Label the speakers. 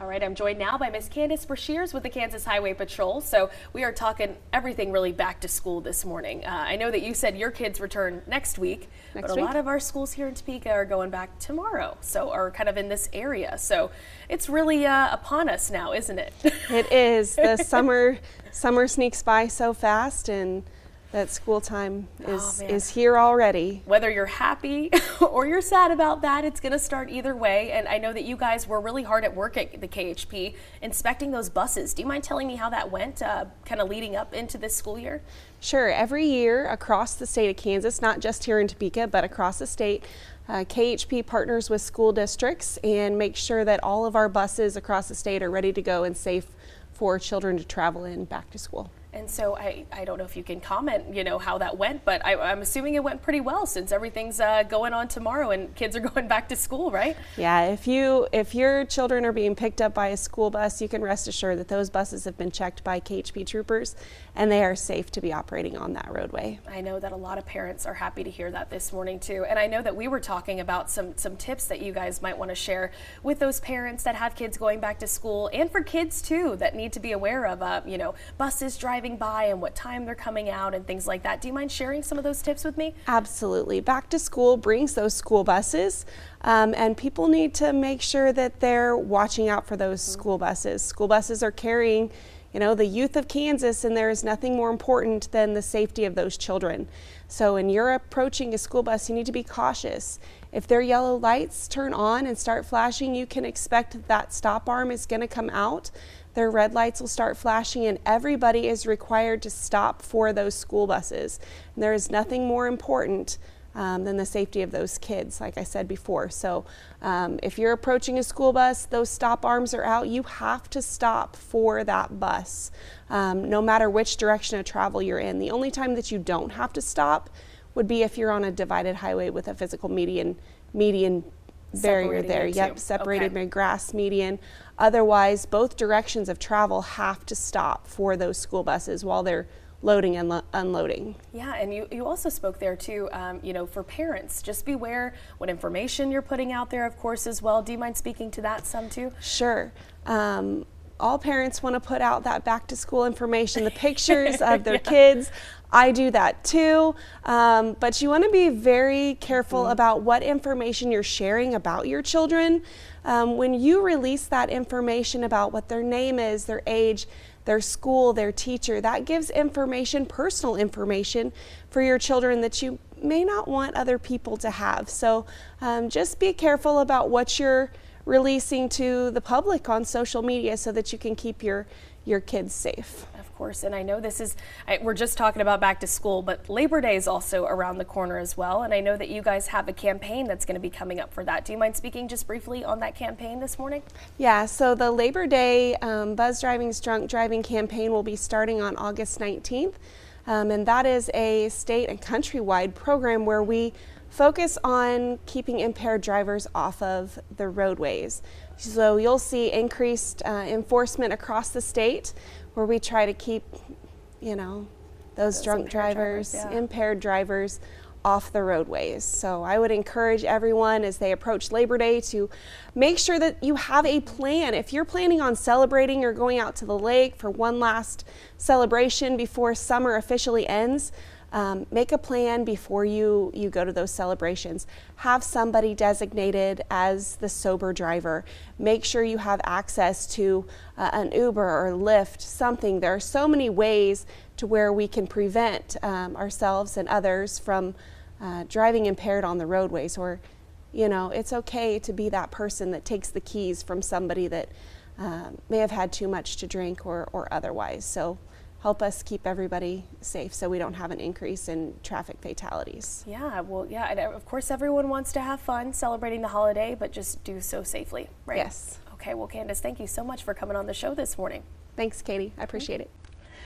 Speaker 1: All right, I'm joined now by Miss Candice Breshears with the Kansas Highway Patrol. So we are talking everything really back to school this morning. I know that you said your kids return next week, but a lot of our schools here in Topeka are going back tomorrow, so are kind of in this area. So it's really upon us now, isn't it?
Speaker 2: It is. The summer sneaks by so fast, and that school time is here already.
Speaker 1: Whether you're happy or you're sad about that, it's going to start either way. And I know that you guys were really hard at work at the KHP inspecting those buses. Do you mind telling me how that went kind of leading up into this school year?
Speaker 2: Sure. Every year across the state of Kansas, not just here in Topeka, but across the state, KHP partners with school districts and makes sure that all of our buses across the state are ready to go and safe for children to travel in back to school.
Speaker 1: And so I don't know if you can comment, how that went, but I'm assuming it went pretty well since everything's going on tomorrow and kids are going back to school, right?
Speaker 2: Yeah, if your children are being picked up by a school bus, you can rest assured that those buses have been checked by KHP troopers and they are safe to be operating on that roadway.
Speaker 1: I know that a lot of parents are happy to hear that this morning too. And I know that we were talking about some tips that you guys might want to share with those parents that have kids going back to school, and for kids too that need to be aware of, buses driving by and what time they're coming out and things like that. Do you mind sharing some of those tips with me?
Speaker 2: Absolutely. Back to school brings those school buses, and people need to make sure that they're watching out for those school buses. School buses are carrying, the youth of Kansas, and there is nothing more important than the safety of those children. So when you're approaching a school bus, you need to be cautious. If their yellow lights turn on and start flashing, you can expect that stop arm is going to come out. Their red lights will start flashing, and everybody is required to stop for those school buses. And there is nothing more important than the safety of those kids, like I said before. So if you're approaching a school bus, those stop arms are out, you have to stop for that bus, no matter which direction of travel you're in. The only time that you don't have to stop would be if you're on a divided highway with a physical median barrier there. Yep, separated by grass median. Otherwise, both directions of travel have to stop for those school buses while they're loading and unloading.
Speaker 1: Yeah, and you also spoke there too, for parents, just beware what information you're putting out there, of course, as well. Do you mind speaking to that some too?
Speaker 2: Sure. All parents want to put out that back to school information, the pictures of their kids. I do that too, but you want to be very careful about what information you're sharing about your children. When you release that information about what their name is, their age, their school, their teacher, that gives information, personal information for your children that you may not want other people to have. So just be careful about what you're releasing to the public on social media so that you can keep your kids safe.
Speaker 1: Of course, and I know we're just talking about back to school, but Labor Day is also around the corner as well, and I know that you guys have a campaign that's going to be coming up for that. Do you mind speaking just briefly on that campaign this morning?
Speaker 2: Yeah, so the Labor Day Buzz Driving's Drunk Driving campaign will be starting on August 19th, and that is a state and countrywide program where we focus on keeping impaired drivers off of the roadways. So you'll see increased enforcement across the state where we try to keep, those drunk drivers, impaired drivers off the roadways. So I would encourage everyone as they approach Labor Day to make sure that you have a plan. If you're planning on celebrating or going out to the lake for one last celebration before summer officially ends, make a plan before you go to those celebrations. Have somebody designated as the sober driver. Make sure you have access to an Uber or Lyft, something. There are so many ways to where we can prevent ourselves and others from driving impaired on the roadways. Or, it's okay to be that person that takes the keys from somebody that may have had too much to drink or otherwise. So help us keep everybody safe so we don't have an increase in traffic fatalities.
Speaker 1: Yeah, well, yeah, and of course everyone wants to have fun celebrating the holiday, but just do so safely, right?
Speaker 2: Yes.
Speaker 1: Okay, well, Candice, thank you so much for coming on the show this morning.
Speaker 2: Thanks, Katie. I appreciate it.